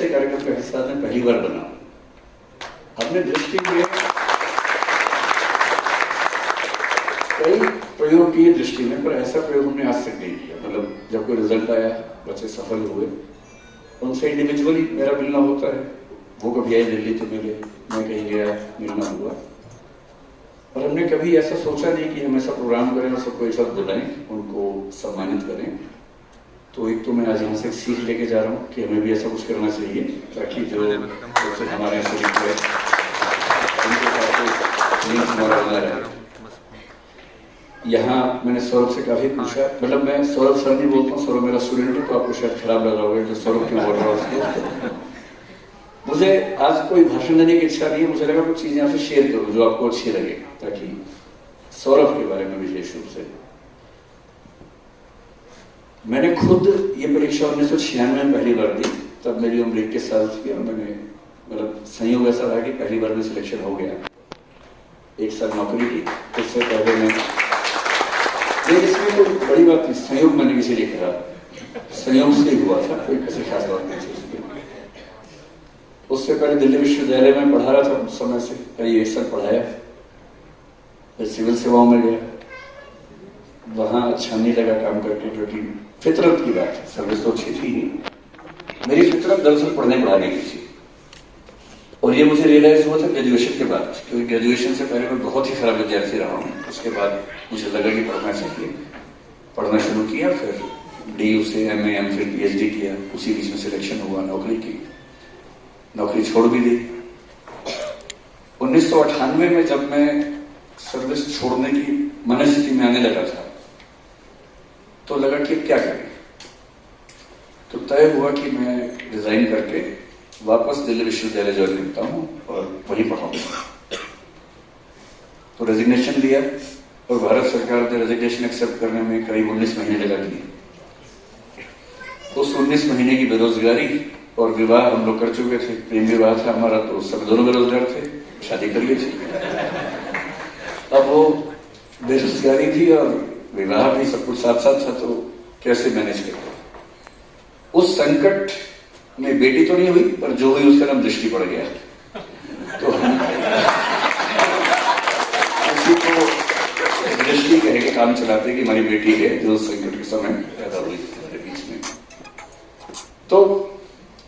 ऐसे कार्यक्रम का हिस्सा मैं पहली बार बना। हमने दृष्टि में कई प्रयोग किए दृष्टि में, पर ऐसा प्रयोग हमने आज तक नहीं किया। मतलब जब कोई रिजल्ट आया, बच्चे सफल हुए, उनसे इंडिविजुअली मेरा मिलना होता है। वो कभी आए दिल्ली तो मिले, मैं कहीं गया मिलना हुआ, और हमने कभी ऐसा सोचा नहीं कि हम ऐसा प्रोग्राम करें और सबको एक साथ बुलाएं, उनको सम्मानित करें। तो एक तो मैं आज यहाँ से सीख लेके जा रहा हूँ कि हमें भी ऐसा कुछ करना चाहिए, ताकि जो हमारे यहाँ से हमारा बना रहे। यहाँ मैंने सौरभ से काफी पूछा, मतलब मैं सौरभ सर नहीं बोलता हूँ, सौरभ मेरा स्टूडेंट है, तो आपको शायद खराब लग रहा होगा तो सौरभ क्यों बोल रहा हूँ। मुझे आज कोई भाषण देने की इच्छा नहीं है, मुझे लगा कुछ चीजें आपसे शेयर करूं जो आपको अच्छी लगे, ताकि सौरभ के बारे में विशेष रूप से। मैंने खुद ये परीक्षा 1996 में पहली बार दी, तब मेरी उम्र 21 साल थी, और मैंने मतलब संयोग ऐसा रहा कि पहली बार में सिलेक्शन हो गया। एक साल नौकरी की, उससे पहले मैं इसमें कोई बड़ी बात नहीं, संयोग मैंने किसी लिए करा, संयोग से ही हुआ था, कोई किसी खास बात नहीं थी। उससे पहले दिल्ली विश्वविद्यालय में पढ़ा रहा था, उस समय से कई 1 साल पढ़ाया, फिर सिविल सेवाओं में गया। वहां अच्छा नहीं लगा काम करके, क्योंकि फितरत की बात है, सर्विस तो अच्छी थी ही, मेरी फितरत दरअसल पढ़ने पढ़ाने की थी। और ये मुझे रियलाइज हुआ था ग्रेजुएशन के बाद, क्योंकि ग्रेजुएशन से पहले मैं बहुत ही खराब विद्यार्थी रहा हूँ। उसके बाद मुझे लगा कि पढ़ना चाहिए, पढ़ना शुरू किया, फिर DU से MA MPhil PhD किया। उसी बीच में सिलेक्शन हुआ, नौकरी की, नौकरी छोड़ भी दी। 1998 में जब मैं सर्विस छोड़ने की मनस्थिति में आने लगा था, तो लगा कि क्या करें। तो तय हुआ कि मैं रिजाइन करके वापस दिल्ली विश्वविद्यालय ज्वाइन करता हूं और वहीं पढ़ाऊंगा। तो रेजिग्नेशन दिया, और भारत सरकार ने रेजिग्नेशन एक्सेप्ट करने में करीब 19 महीने लगा दिए। उस 19 महीने की बेरोजगारी और विवाह हम लोग कर चुके थे, प्रेम विवाह था हमारा, तो सब दोनों बेरोजगार थे, शादी कर ली थी। अब वो बेरोजगारी थी और विवाह भी, सब कुछ साथ साथ था, तो कैसे मैनेज करते। उस संकट में बेटी तो नहीं हुई, पर जो हुई उसका नाम दृष्टि पड़ गया। तो उसी को दृष्टि कह के काम चलाते कि हमारी बेटी है, जो उस संकट के समय पैदा हुई हमारे बीच में। तो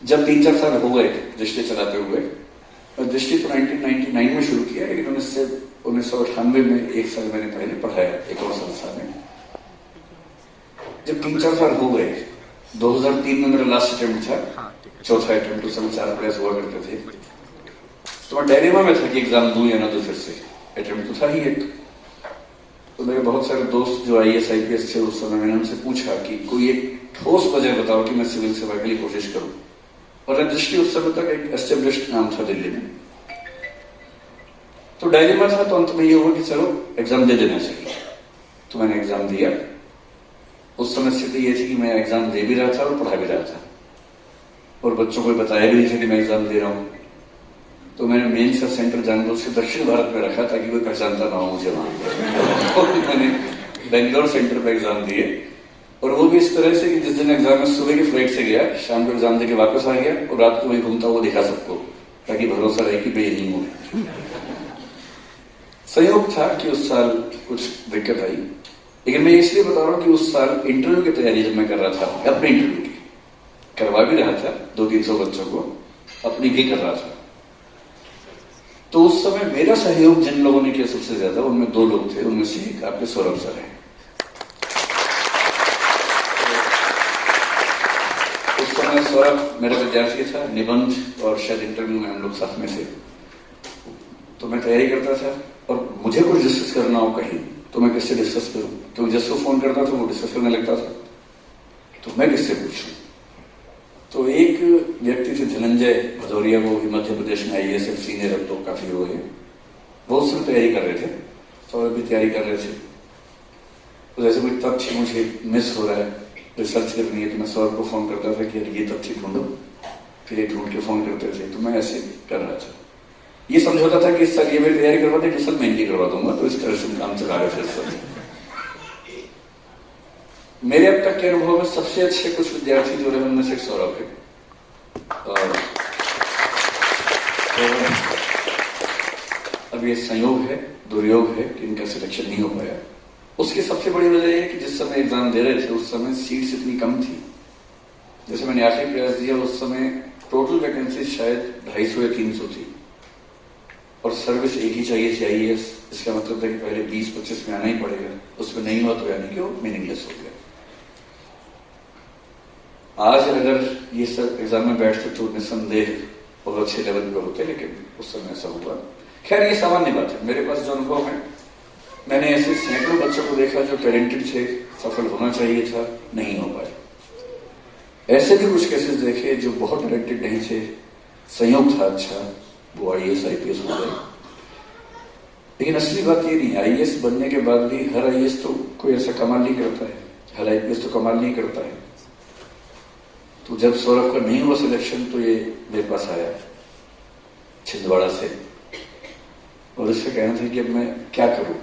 जब 3-4 साल हो गए दृष्टि चलाते हुए, और दृष्टि तो 1999 में शुरू किया, लेकिन 1998 में 1 साल मैंने पहले पढ़ाया एक और संस्था में। जब 3-4 साल हो गए, 2003 में मेरा लास्ट अटेम्प्ट था, चौथा अटेम्प्ट, उस समय 4 प्रयास हुआ करते थे। तो मैं डायलेमा में था कि एग्जाम दूं या ना दूं, फिर से अटेम्प्ट तो था ही एक। तो मेरे बहुत सारे दोस्त जो IAS IPS थे उस समय, मैंने उनसे पूछा कि कोई एक ठोस वजह बताओ कि मैं सिविल सेवा के लिए कोशिश करूं। और दृष्टि उस समय तक एक एस्टेब्लिश्ड नाम था दिल्ली में। तो डायलेमा था, तो अंत में ये हुआ कि चलो एग्जाम दे देना चाहिए। तो मैंने एग्जाम दिया। उस समय स्थिति ये थी कि मैं एग्जाम दे भी रहा था और पढ़ा भी रहा था, और बच्चों को बताया भी नहीं था कि मैं एग्जाम दे रहा हूं। तो मैंने मेंस का सेंटर जानबूझ से दक्षिण भारत में रखा, ताकि कोई पहचानता ना हो मुझे वहां। तो मैंने बेंगलोर सेंटर पर एग्जाम दिए, और वो भी इस तरह से कि जिस दिन एग्जाम में सुबह की फ्लाइट से गया, शाम को एग्जाम देके वापस आ गया, और रात को वही घूमता हुआ दिखा सबको, ताकि भरोसा रहे कि मैं यही हूं। संयोग था कि उस साल कुछ दिक्कत आई, लेकिन मैं इसलिए बता रहा हूं कि उस साल इंटरव्यू की तैयारी जब मैं कर रहा था, अपने इंटरव्यू की करवा भी रहा था, 200-300 बच्चों को, अपनी भी कर रहा था। तो उस समय मेरा सहयोग जिन लोगों ने किया सबसे ज्यादा, उनमें 2 लोग थे, उनमें से एक आपके सौरभ सर है। उस समय सौरभ मेरा विद्यार्थी था, निबंध और शायद इंटरव्यू में हम लोग साथ में थे। तो मैं तैयारी करता था, और मुझे कुछ डिस्कस करना हो कहीं, तो मैं किससे डिस्कस करूं, तो जिसको फोन करता था वो डिस्कस करने लगता था, तो मैं किससे पूछूं। तो एक व्यक्ति थे धनंजय भदौरिया, वो मध्य प्रदेश में IAS सीनियर, अब तो काफी हो गए, वो उस समय तैयारी कर रहे थे, सौरभ भी तैयारी कर रहे थे। तो जैसे कोई तथ्य मुझे मिस हो रहा है, रिसर्च करनी है, तो मैं सौरभ को फोन करता था कि ये तथ्य ढूंढो, फिर ये ढूंढ के फोन करते थे। तो मैं ऐसे कर रहा था, ये समझौता था कि इस साल ये मेरी तैयारी करवा दे, इस साल मैं इनकी करवा दूंगा। तो इस तरह से काम चला रहे थे। मेरे अब तक के अनुभव में सबसे अच्छे कुछ विद्यार्थी जो रहे उनमें से सौरभ है। और अब ये संयोग है, दुर्योग है कि इनका सिलेक्शन नहीं हो पाया। उसकी सबसे बड़ी वजह है कि जिस समय एग्जाम दे रहे थे उस समय सीट्स इतनी कम थी। जैसे मैंने आखिरी प्रयास दिया उस समय टोटल वैकेंसी शायद 250 या 300 थी और सर्विस एक ही चाहिए थी IAS। इसका मतलब है कि पहले 20-25 में आना ही पड़ेगा, उसमें नहीं हुआ तो यानी कि वो मीनिंगलेस हो गया। आज अगर ये सब एग्जाम में बैठते तो निस्संदेह बहुत अच्छे लेवल पे होते, लेकिन उस समय ऐसा हुआ। खैर ये सामान्य बात है। मेरे पास जो अनुभव है, मैंने ऐसे सैकड़ों बच्चों को देखा जो टैलेंटेड थे, सफल होना चाहिए था, नहीं हो पाए। ऐसे भी कुछ केसेस देखे जो बहुत टैलेंटेड नहीं थे, संयोग था अच्छा, वो IAS IPS हो गए। लेकिन असली बात ये नहीं, IAS बनने के बाद भी हर IAS तो कोई ऐसा कमाल नहीं करता है, हर IPS तो कमाल नहीं करता है। तो जब सौरभ का नहीं हुआ सिलेक्शन तो ये मेरे पास आया छिंदवाड़ा से और इसका कहना था कि अब मैं क्या करूं।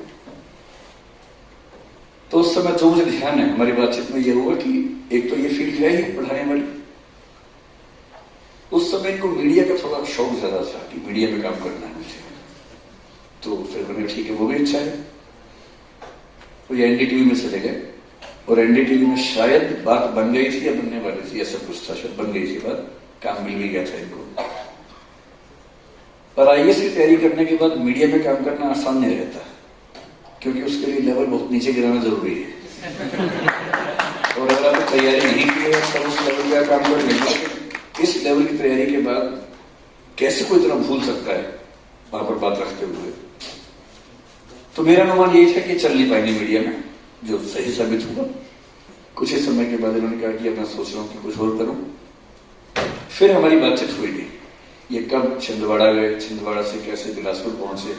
तो उस समय जो मुझे ध्यान है हमारी बातचीत में ये हुआ कि एक तो ये फील्ड है ही पढ़ाने वाली। उस समय इनको मीडिया का थोड़ा शौक ज्यादा था कि मीडिया में काम करना है मुझे। तो फिर मैंने ठीक है वो भी अच्छा है, तो ये NDTV में चले गए और NDTV में शायद बात बन गई थी या बनने वाली थी, ऐसा कुछ था, शायद बन गई थी बात, काम मिल भी गया था इनको। पर IAS की तैयारी करने के बाद मीडिया में काम करना आसान नहीं रहता, क्योंकि उसके लिए लेवल बहुत नीचे गिराना जरूरी है। और अगर आपने तैयारी नहीं की है तब उस लेवल का काम कर लेंगे। इस लेवल की तैयारी के बाद कैसे कोई इतना भूल सकता है वहां पर बात रखते हुए। तो मेरा अनुमान यही था कि चल नहीं पाएंगे मीडिया में, जो सही साबित हुआ। कुछ ही समय के बाद इन्होंने कहा कि अब मैं सोच रहा हूं कि कुछ और करूं। फिर हमारी बातचीत हुई नहीं। ये कब छिंदवाड़ा गए, छिंदवाड़ा से कैसे बिलासपुर पहुंचे,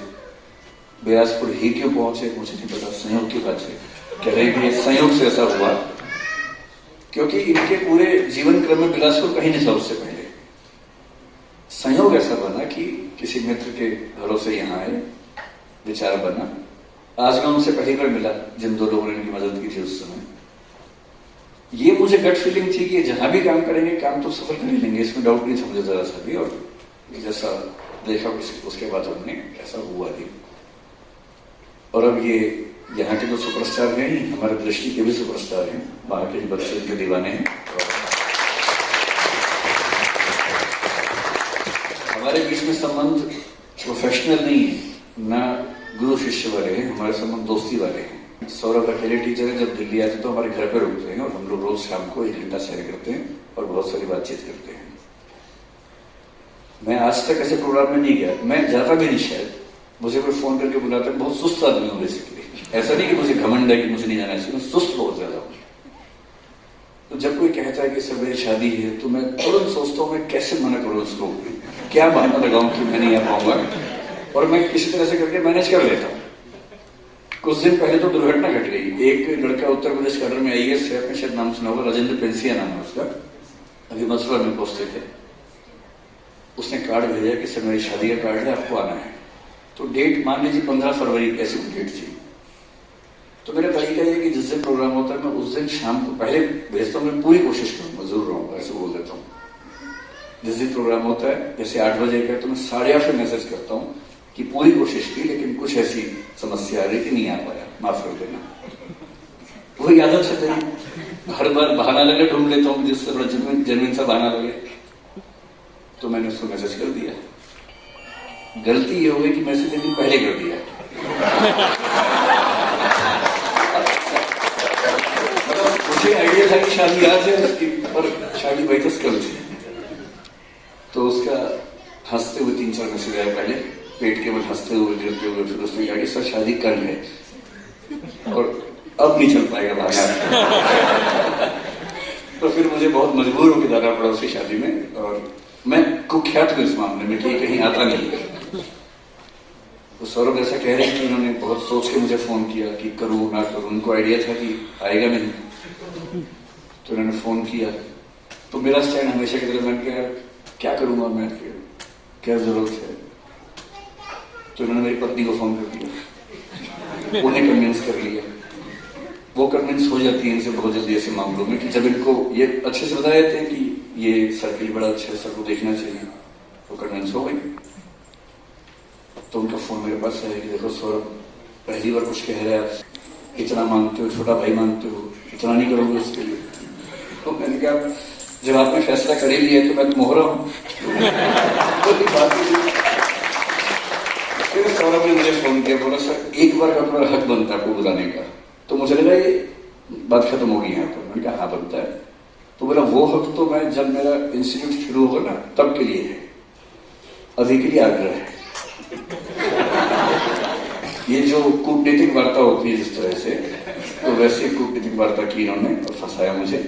बिलासपुर ही क्यों पहुंचे मुझे नहीं पता, संयोग की बात है। कह रहे कि संयोग से ऐसा हुआ क्योंकि इनके पूरे जीवन क्रम में बिलासपुर कहीं नहीं था उससे पहले। संयोग ऐसा बना कि किसी मित्र के भरोसे यहाँ आए, विचार बना। आज मैं उनसे पहली बार मिला जिन दो लोगों ने इनकी मदद की थी उस समय। ये मुझे गट फीलिंग थी कि जहां भी काम करेंगे काम तो सफल कर ही लेंगे, इसमें डाउट नहीं था मुझे जरा सा भी। और जैसा देखा उसके बाद हमने ऐसा हुआ भी। और अब ये यहाँ के जो सुपरस्टार हैं हमारे दृष्टि के भी सुपरस्टार हैं, वहां के बच्चे इनके दीवाने हैं। हमारे बीच में संबंध प्रोफेशनल नहीं है, ना गुरु शिष्य वाले हैं, हमारे संबंध दोस्ती वाले हैं। सौरभ अकेले टीचर है, जब दिल्ली आते तो हमारे घर पर रुकते हैं और हम लोग रोज शाम को 1 घंटा सैर करते हैं और बहुत सारी बातचीत करते हैं। मैं आज तक ऐसे प्रोग्राम में नहीं गया, मैं जाता भी नहीं शायद। मुझे कोई फोन करके बुलाता है, बहुत सुस्त आदमी हूँ बेसिकली। ऐसा नहीं कि मुझे घमंड है कि मुझे नहीं जाना है, मैं सुस्त बहुत ज्यादा हूँ। तो जब कोई कहता है कि सर मेरी शादी है तो मैं तुरंत सोचता हूँ मैं कैसे मना करूँ उसको, क्या बहाना लगाऊं कि मैं नहीं आ पाऊंगा, और मैं किसी तरह से करके मैनेज कर लेता हूँ। कुछ दिन पहले तो दुर्घटना घट गई। एक लड़का उत्तर प्रदेश कैडर में IAS है, आपने शायद नाम सुना होगा, राजेंद्र पेंसिया नाम है उसका, अभी मथुरा में पोस्टेड है। उसने कार्ड भेजा कि सर मेरी शादी का कार्ड है, आपको आना है। तो डेट मान लीजिए 15 फरवरी ऐसी डेट थी। तो मेरा तरीका ये कि जिस दिन प्रोग्राम होता है मैं उस दिन शाम को पहले भेजता हूँ, मैं पूरी कोशिश करूंगा, जरूर रहूंगा, ऐसे बोल देता हूँ। जिस दिन प्रोग्राम होता है जैसे 8 बजे का, तो मैं 8:30 मैसेज करता हूँ कि पूरी कोशिश की लेकिन कुछ ऐसी समस्या आ रही कि नहीं आ पाया, माफ कर देना। वही आदत है तेरी, हर बार बहाना लगे ढूंढ लेता हूँ जिससे थोड़ा जमीन सा बहाना लगे। तो मैंने उसको मैसेज कर दिया। गलती ये हो गई कि मैसेज एक दिन पहले कर दिया। मुझे आइडिया था कि शादी आज है उसकी, पर शादी भाई तो कल थी। तो उसका हंसते हुए 3-4 मैसेज आया पहले, पेट के बल हंसते हुए गिरते हुए, फिर उसने कहा कि सर शादी कल है और अब नहीं चल पाएगा भागा। तो फिर मुझे बहुत मजबूर होकर जाना पड़ा उसकी शादी में, और मैं कुख्यात हूँ इस मामले में कि कहीं आता नहीं है। तो सौरभ ऐसा कह रहे हैं कि उन्होंने बहुत सोच के मुझे फोन किया कि करूँ ना करूँ, उनको आइडिया था कि आएगा नहीं। तो उन्होंने फोन किया, तो मेरा स्टैंड हमेशा की तरह मैंने कहा क्या करूंगा मैं, क्या जरूरत है। तो उन्होंने मेरी पत्नी को फोन कर दिया, उन्हें कन्विंस कर लिया। वो कन्विंस हो जाती है इनसे बहुत जल्दी ऐसे मामलों में कि जब इनको ये अच्छे से बता देते हैं कि ये सर्किल बड़ा अच्छा है, सबको देखना चाहिए, वो कन्विंस हो गई। तो उनका फोन मेरे पास है कि देखो सौरभ पहली बार कुछ कह रहे हैं आप, इतना मांगते हो, छोटा भाई मांगते हो, इतना नहीं करोगे उसके लिए। तो मैंने कहा जब आपने फैसला कर ही लिया तो मैं तो मोहरा हूं। फिर सौरभ ने मुझे फोन किया, बोला सर एक बार का तुम्हारा हक बनता है आपको बुलाने का। तो मुझे लगा ये बात खत्म होगी यहाँ पर। मैंने कहा हाँ बनता है। तो बोला वो हक तो मैं जब मेरा इंस्टीट्यूट शुरू होगा ना तब के लिए है, अभी के लिए आग्रह है। ये जो कूटनीतिक वार्ता होती है जिस तरह से, तो वैसे कूटनीतिक वार्ता की इन्होंने और फंसाया मुझे।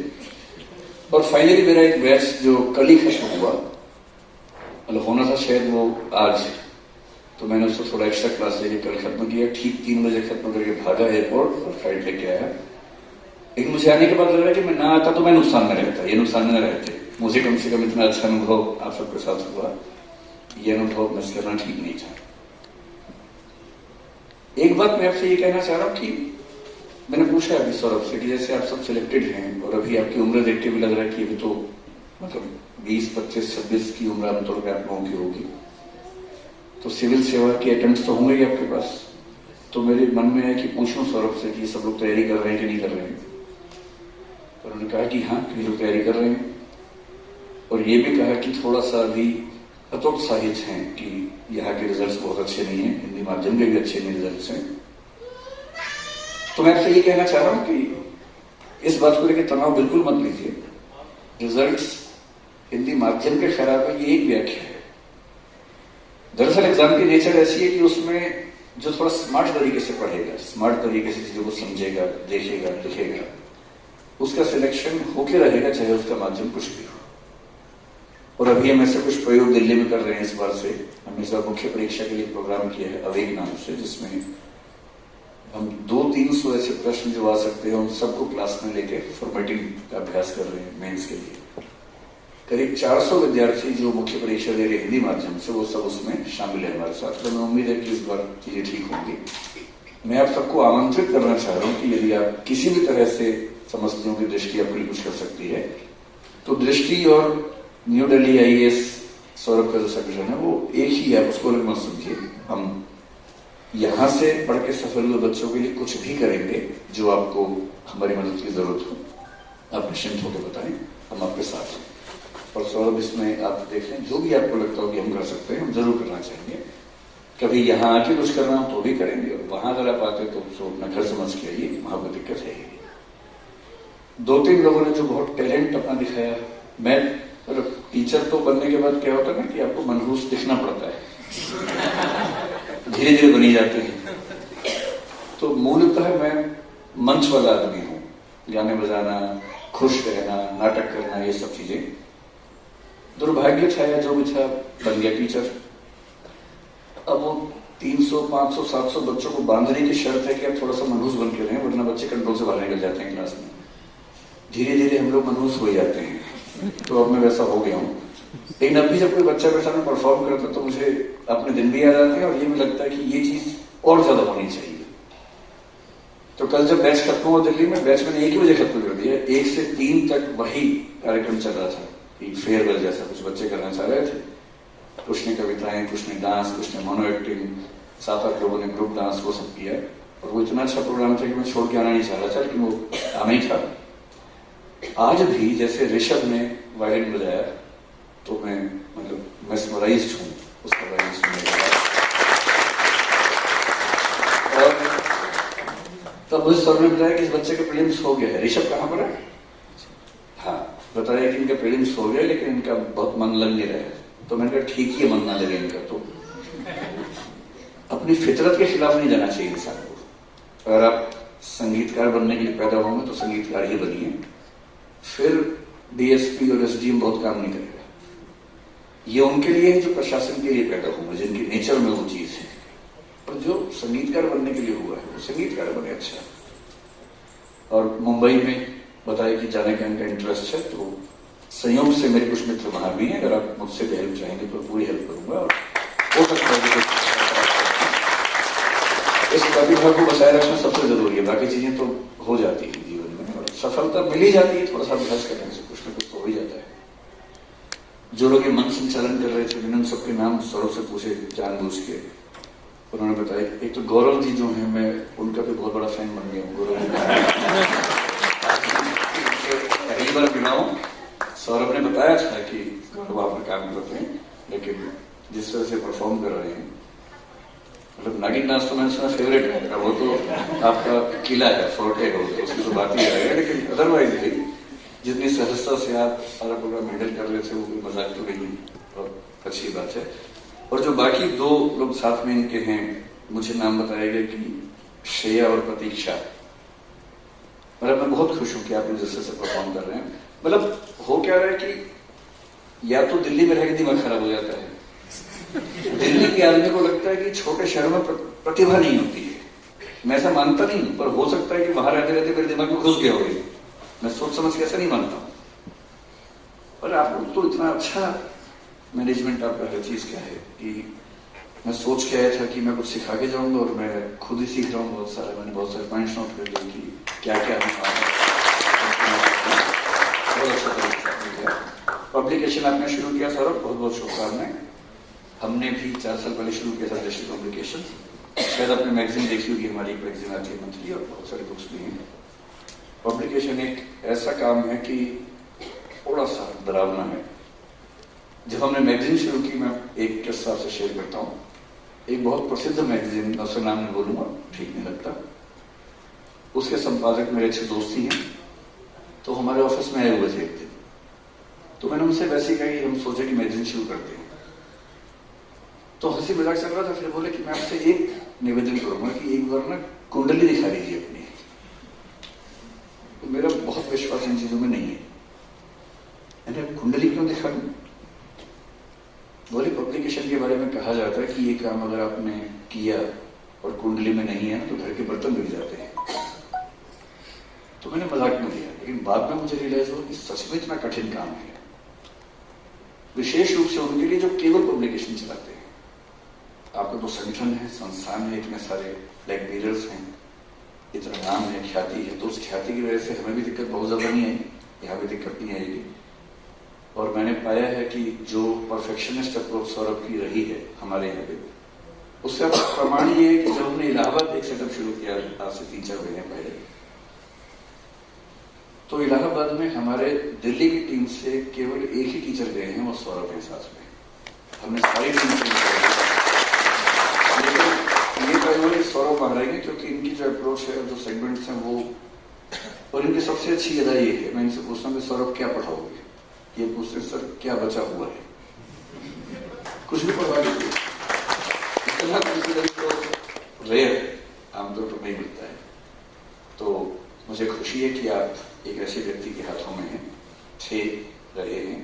और फाइनली मेरा एक बैच जो कल ही खत्म हुआ, मतलब होना था शायद वो आज, तो मैंने उसको थोड़ा एक्स्ट्रा क्लास लेके कल खत्म किया। ठीक 3 बजे खत्म करके भागा एयरपोर्ट और फ्लाइट लेके आया। लेकिन मुझे आने के बाद लग रहा कि मैं ना आता तो मैं नुकसान में रहता, ये नुकसान में रहते। मुझे कम से कम इतना अच्छा अनुभव आप सबके साथ हुआ, ये अनुभव मिस करना ठीक नहीं था। एक बात मैं आपसे ये कहना चाह रहा हूं कि मैंने पूछा अभी सौरभ से कि जैसे आप सब सिलेक्टेड हैं और अभी आपकी उम्र देख के भी लग रहा है कि अभी तो मतलब 20, 25, 26 की उम्र आमतौर पर आप लोगों की होगी, तो सिविल सेवा के अटेम्प्ट तो होंगे ही आपके पास। तो मेरे मन में है कि पूछूं सौरभ से कि सब लोग तैयारी कर रहे हैं कि नहीं कर रहे हैं। तो उन्होंने कहा कि हाँ कई लोग तैयारी कर रहे हैं, और ये भी कहा कि थोड़ा सा अभी हतोत्साहित हैं कि यहाँ के रिजल्ट्स बहुत अच्छे नहीं हैं, हिंदी माध्यम के भी अच्छे नहीं रिजल्ट्स हैं। तो मैं आपसे ये कहना चाह रहा हूं कि इस बात को लेकर तनाव बिल्कुल मत लीजिए। रिजल्ट्स हिंदी माध्यम के खराब है ये एक व्याख्या है। दरअसल एग्जाम की नेचर ऐसी है कि उसमें जो थोड़ा स्मार्ट तरीके से पढ़ेगा, स्मार्ट तरीके से चीजों को समझेगा, देखेगा, लिखेगा, उसका सिलेक्शन होके रहेगा, चाहे उसका माध्यम कुछ भी हो। और अभी हम ऐसे कुछ प्रयोग दिल्ली में कर रहे हैं इस बार से। हमने इस बार मुख्य परीक्षा के लिए प्रोग्राम किया है अवेग नाम से, जिसमें हम 200-300 ऐसे प्रश्न जो आ सकते हैं उन सबको क्लास में लेके फॉर्मेटिंग का अभ्यास कर रहे हैं मेंस के लिए। करीब 400 विद्यार्थी जो मुख्य परीक्षा दे रहे हिंदी माध्यम से, वो सब उसमें शामिल है हमारे साथ। तो मैं उम्मीद है कि इस बार चीजें ठीक होंगी। मैं आप सबको आमंत्रित करना चाह रहा हूं कि यदि आप किसी भी तरह से समझते हो कि दृष्टि आपके लिए कुछ कर सकती है, तो दृष्टि और न्यू दिल्ली IAS सौरभ का जो संगठन है वो एक ही है, उसको अलग मत समझिए। हम यहां से पढ़ के सफल हुए बच्चों के लिए कुछ भी करेंगे जो आपको हमारी मदद की जरूरत हो। आप निश्चिंत होकर बताएं, हम आपके साथ हैं। और सौरभ इसमें आप देख लें, जो भी आपको लगता हो कि हम कर सकते हैं हम जरूर करना चाहेंगे। कभी यहाँ आके कुछ करना हो तो भी करेंगे, और वहां अगर आप आते तो उसको अपना घर समझ के आइए, वहां कोई दिक्कत है ही नहीं। 2-3 लोगों ने जो बहुत टैलेंट अपना दिखाया, मैं टीचर तो बनने के बाद क्या होता है ना कि आपको मनहूस दिखना पड़ता है, धीरे धीरे बनी जाते हैं। तो मूलतः मैं मंच वाला आदमी हूं, गाने बजाना, खुश रहना, नाटक करना, ये सब चीजें। दुर्भाग्य था या जो भी था, बन गया टीचर। अब वो 300, 500, 700 बच्चों को बांधने की शर्त है कि आप थोड़ा सा मनहूस बन के रहें, वरना बच्चे कंट्रोल से बाहर निकल जाते हैं क्लास में। धीरे धीरे हम लोग मनहूस हो जाते हैं, तो अब मैं वैसा हो गया हूँ। लेकिन अभी जब कोई बच्चा मेरे सामने परफॉर्म करता है तो मुझे अपने दिन भी याद आते हैं, और ये भी लगता है कि ये चीज और ज्यादा होनी चाहिए। तो कल जब बैच खत्म हुआ दिल्ली में, बैच मैंने 1 ही बजे खत्म कर दिया। 1 से 3 तक वही कार्यक्रम चल रहा था, फेयरवेल जैसा कुछ बच्चे करना चाह रहे थे। कुछ ने कविताएं, कुछ ने डांस, कुछ ने मोनो एक्टिंग, 7-8 लोगों ने ग्रुप डांस, वो सब किया। और वो इतना अच्छा प्रोग्राम था कि मैं छोड़ के आना नहीं चाह रहा था, लेकिन वो आना ही था। आज भी जैसे ऋषभ ने वायलिन बजाया तो मैं मतलब मेस्मराइज्ड हूं उसका वायलिन सुनने के बाद। और तब मुझे सर ने बताया कि इस बच्चे का प्रीलिम्स हो गया है। ऋषभ कहाँ पर है? हाँ, बताया कि इनका प्रीलिम्स हो गया, लेकिन इनका बहुत मन लग नहीं रहा है। तो मैंने कहा ठीक ही मन ना लगे इनका, तो अपनी फितरत के खिलाफ नहीं जाना चाहिए इंसान को। अगर आप संगीतकार बनने के लिए पैदा होंगे तो संगीतकार ही बनिए, फिर DSP और SDM बहुत काम नहीं करेगा। ये उनके लिए है जो प्रशासन के लिए पैदा हुए, जिनकी नेचर में वो चीज है। और जो संगीतकार बनने के लिए हुआ है वो संगीतकार बने। अच्छा, और मुंबई में बताया कि जाने का इनका इंटरेस्ट है, तो संयोग से मेरे कुछ मित्र वहां भी हैं। अगर आप मुझसे भी हेल्प चाहेंगे तो पूरी हेल्प करूंगा। और हो सकता है इस प्रतिभा को बचाए रखना सबसे जरूरी है, बाकी चीजें तो हो जाती है जीवन में, और सफलता मिल ही जाती है। थोड़ा सा अभ्यास करने से कुछ ना कुछ तो हो ही जाता है। जो लोग ये मन संचालन कर रहे थे, मैंने उन सबके नाम सौरभ से पूछे जानबूझ के, उन्होंने बताया, एक तो गौरव जी जो हैं, मैं उनका भी बहुत बड़ा फैन बन गया हूँ। गौरव जी पहली बार मिला हूँ। सौरभ ने बताया था कि गौरव आप में काम करते हैं, लेकिन जिस तरह से परफॉर्म कर रहे हैं, मतलब नागिन डांस तो मैंने सुना फेवरेट है, वो तो आपका किला है, फोर्ट है, वो तो उसकी तो बात ही है। लेकिन अदरवाइज भी जितनी सहजता से आप सारा प्रोग्राम हैंडल कर रहे थे, वो कोई मजाक तो नहीं, और अच्छी बात है। और जो बाकी दो लोग साथ में इनके हैं, मुझे नाम बताया गया कि श्रेया और प्रतीक्षा। मतलब मैं बहुत खुश हूं कि आप जिस तरह से परफॉर्म कर रहे हैं। मतलब हो क्या रहा है कि या तो दिल्ली में रह के दिमाग खराब हो जाता है, दिल्ली के आदमी को लगता है कि छोटे शहरों में प्रतिभा नहीं होती है। मैं ऐसा मानता नहीं हूं, पर हो सकता है कि वहां रहते रहते मेरे दिमाग में घुस गया हो। मैं सोच समझ के ऐसा नहीं मानता हूं। पर आप लोग तो इतना अच्छा मैनेजमेंट आपका हर चीज क्या है कि मैं सोच के आया था कि मैं कुछ सिखा के जाऊंगा, और मैं खुद ही सीख रहा हूँ बहुत सारा। मैंने बहुत सारे पॉइंट्स नोट कर लिए कि क्या क्या बहुत अच्छा तरीका। पब्लिकेशन आपने शुरू किया सौरभ, बहुत बहुत शुभकामनाएं। हमने भी 4 साल पहले शुरू किया था दृष्टि पब्लिकेशन। शायद आपने मैगजीन देखी होगी, हमारी एक मैगजीन आती है मंथली, और बहुत सारे बुक्स भी हैं। पब्लिकेशन एक ऐसा काम है कि थोड़ा सा डरावना है। जब हमने मैगजीन शुरू की, मैं एक किस्सा आपसे शेयर करता हूँ। एक बहुत प्रसिद्ध मैगजीन, मैं उसका नाम नहीं बोलूंगा, ठीक नहीं लगता, उसके संपादक मेरे अच्छे दोस्त ही हैं। तो हमारे ऑफिस में आए हुए थे एक दिन, तो मैंने उनसे वैसे ही कहा कि हम सोचे कि मैगजीन शुरू करते हैं। तो हंसी मजाक चल रहा था, फिर बोले कि मैं आपसे एक निवेदन करूंगा कि एक बार ना कुंडली दिखा दीजिए अपनी। तो मेरा बहुत विश्वास इन चीजों में नहीं है। मैंने कुंडली क्यों दिखा दूं? बोले पब्लिकेशन के बारे में कहा जाता है कि ये काम अगर आपने किया और कुंडली में नहीं है तो घर के बर्तन बिक जाते हैं। तो मैंने मजाक में लिया, लेकिन बाद में मुझे रियलाइज हुआ कि सच में इतना कठिन काम है, विशेष रूप से उनके लिए जो केवल पब्लिकेशन चलाते हैं। आपका तो संगठन है, संस्थान है, इतने सारे फ्लैग बीयरर्स हैं, इतना नाम है, ख्याति है, तो उस ख्याति की वजह से हमें भी दिक्कत बहुत ज्यादा नहीं आएगी, यहाँ भी दिक्कत नहीं आएगी। और मैंने पाया है कि जो परफेक्शनिस्ट अप्रोच सौरभ की रही है हमारे यहाँ पे, उसका प्रमाण ये है कि जब हमने इलाहाबाद एक सेटअप शुरू किया आज से 3-4 महीने पहले, तो इलाहाबाद में हमारे दिल्ली की टीम से केवल एक ही टीचर गए हैं, वो सौरभ के साथ में। हमने सारी टीम से ये प्राइमरी सौरभ महाराज, क्योंकि इनकी जो अप्रोच है, जो सेगमेंट्स हैं वो, और इनकी सबसे अच्छी अदा ये है, मैं इनसे पूछता हूँ कि सौरभ क्या पढ़ाओगे? ये पूछते सर क्या बचा हुआ है? कुछ भी पढ़वा लीजिए। इतना कॉन्फिडेंस तो रेयर आमतौर पर नहीं मिलता है। तो मुझे खुशी है कि आप एक ऐसे व्यक्ति के हाथों में हैं, थे रहे हैं,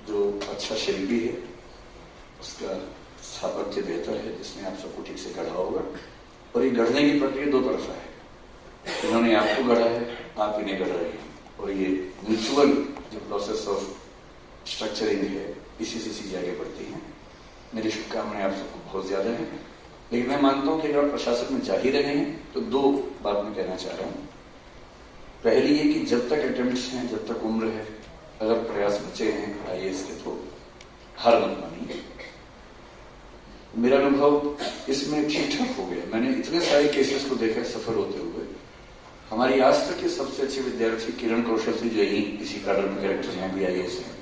जो अच्छा शिल्पी है, उसका स्थापत्य बेहतर है, जिसने आप सबको ठीक से गढ़ा होगा। और ये गढ़ने की प्रक्रिया दो तरफा है, इन्होंने आपको गढ़ा है, आप इन्हें गढ़ रहे हैं, और ये म्यूचुअल जो प्रोसेस ऑफ स्ट्रक्चरिंग है, इसी से चीजें आगे बढ़ती हैं। मेरी शुभकामनाएं आप सबको बहुत ज्यादा है, लेकिन मैं मानता हूं कि अगर आप प्रशासन में जा ही रहे हैं तो दो बात मैं कहना चाह रहा हूं। पहली ये कि जब तक अटेम्प्ट्स हैं, जब तक उम्र है, अगर प्रयास बचे हैं IAS के, तो हार मत मानिए। मेरा अनुभव इसमें ठीक ठाक हो गया। मैंने इतने सारे केसेस को देखा सफल होते हुए। हमारी आज तक के सबसे अच्छे विद्यार्थी किरण कौशल थी, जो यही इसी कार्डर में कैरेक्टर हैं, भी IAS हैं।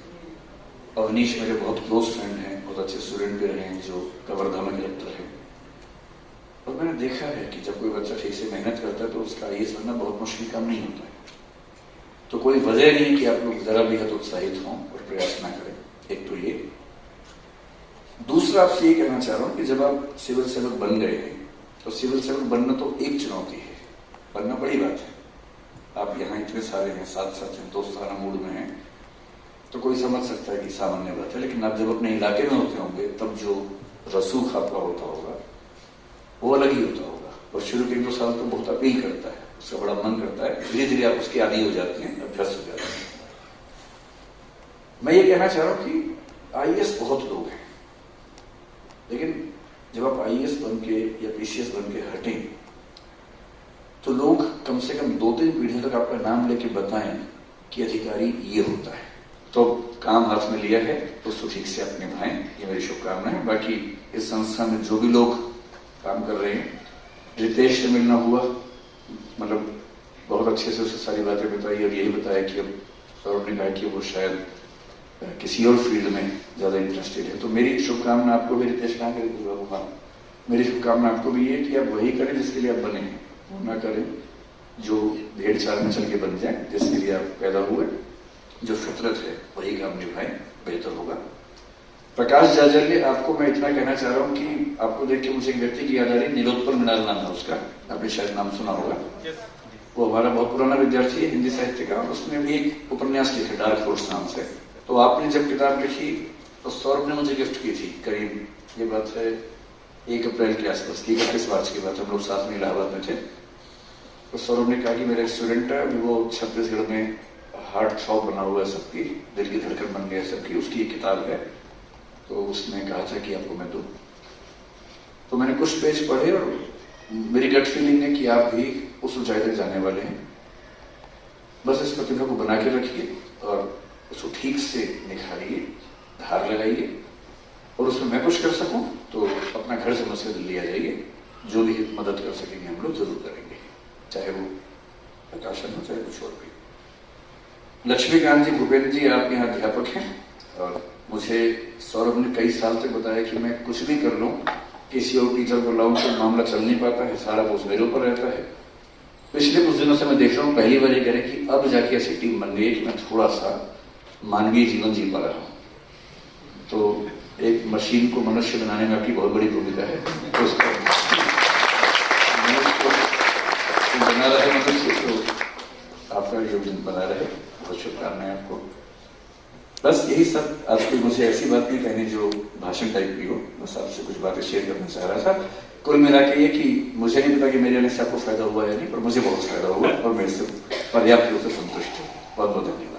अवनीश मेरे बहुत क्लोज फ्रेंड हैं, बहुत अच्छे स्टूडेंट भी रहे हैं, जो कवर्धा में कैरेक्टर है। और मैंने देखा है कि जब कोई बच्चा ठीक से मेहनत करता है तो उसका IAS बनना बहुत मुश्किल काम नहीं होता है। तो कोई वजह नहीं कि आप लोग जरा भी हतोत्साहित हों और प्रयास ना करें। एक तो ये। दूसरा आपसे ये कहना चाह रहा हूं कि जब आप सिविल सेवक बन गए हैं, तो सिविल सेवक बनना तो एक चुनौती है, बनना बड़ी बात है। आप यहाँ इतने सारे हैं, साथ साथ हैं, दोस्ताना मूड में हैं, तो कोई समझ सकता है कि सामान्य बात है। लेकिन आप जब अपने इलाके में होते होंगे, तब जो रसूख आपका होता होगा वो अलग ही होता होगा। और शुरू के 1-2 साल तो बहुत अपील करता है, उसका बड़ा मन करता है, धीरे धीरे आप उसके आदी हो जाते हैं, अभ्यस्त हो जाते हैं। मैं ये कहना चाह रहा हूं कि IAS बहुत लोग हैं, लेकिन जब आप IAS बन के या PCS बन के हटें, तो लोग कम से कम 2-3 पीढ़ियों तक आपका नाम लेके बताएं कि अधिकारी ये होता है। तो काम हाथ में लिया है तो उसको ठीक से आप निभाएं, ये मेरी शुभकामना है। बाकी इस संस्था में जो भी लोग काम कर रहे हैं। रितेश से मिलना हुआ, मतलब बहुत अच्छे से उसे सारी बातें बताई और यही बताया कि अब सौरभ ने कहा कि वो शायद किसी और फील्ड में ज़्यादा इंटरेस्टेड है। तो मेरी शुभकामना आपको भी, रितेश कहाँ करें, मेरी शुभकामना आपको भी है कि आप वही करें जिसके लिए आप बने हैं, वो ना करें जो भेड़ चाल में चल के बन जाए, जिसके लिए आप पैदा हुए, जो फितरत है वही काम निभाएं, बेहतर होगा। प्रकाश जाजल्य, आपको मैं इतना कहना चाह रहा हूँ कि आपको देख के मुझे एक व्यक्ति की याद आ रही, नीलोत्पल मृणाल नाम है उसका, आपने शायद नाम सुना होगा। वो हमारा बहुत पुराना विद्यार्थी है हिंदी साहित्य का, उसने भी एक उपन्यास लिखा डार्क फोर्स नाम से। तो आपने जब किताब लिखी तो सौरभ ने मुझे गिफ्ट की थी, करीब ये बात है 1 अप्रैल के आसपास की, 31 मार्च की बात, हम लोग साथ में इलाहाबाद में थे। तो सौरभ ने कहा कि मेरा स्टूडेंट है, अभी वो छत्तीसगढ़ में हार्ट थ्रॉब बना हुआ है सबकी, दिल की धड़कन बन गया सबकी, उसकी एक किताब है, तो उसने कहा था कि आपको मैं दूं। तो मैंने कुछ पेज पढ़े और मेरी गट फीलिंग है कि आप भी उस ऊंचाई तक जाने वाले हैं। बस इस प्रतिभा को बना के रखिए और उसको ठीक से निखारिए, धार लगाइए, और उसमें मैं कुछ कर सकूं तो अपना घर समझ कर दिल्ली आ जाइए। जो भी मदद कर सकेंगे हम लोग जरूर करेंगे, चाहे वो प्रकाशन हो चाहे कुछ और भी। लक्ष्मीकांत जी, भूपेंद्र जी, आप यहाँ अध्यापक हैं और मुझे सौरभ ने कई साल तक बताया कि मैं कुछ भी कर लूं, किसी और टीचर को लाऊं तो मामला चल नहीं पाता है, सारा बोझ मेरे ऊपर रहता है। पिछले कुछ दिनों से मैं देख रहा हूँ पहली बार ये कह रहे कि अब जाके ऐसी टीम बन गई कि मैं थोड़ा सा मानवीय जीवन जी पा रहा हूँ। तो एक मशीन को मनुष्य बनाने में आपकी बहुत बड़ी भूमिका है, तो उसको बना रहे मनुष्य, तो आपका योगदान बना रहे। बहुत शुभकामनाएं आपको। बस यही सब, आज कोई मुझे ऐसी बात नहीं कहनी जो भाषण टाइप की हो, बस आपसे कुछ बातें शेयर करना चाह रहा था। कुल मिला के ये कि मुझे नहीं पता कि मेरे आने से आपको फायदा हुआ या नहीं, पर मुझे बहुत फायदा हुआ और मैं इससे पर्याप्त रूप से संतुष्ट हूँ। बहुत बहुत धन्यवाद।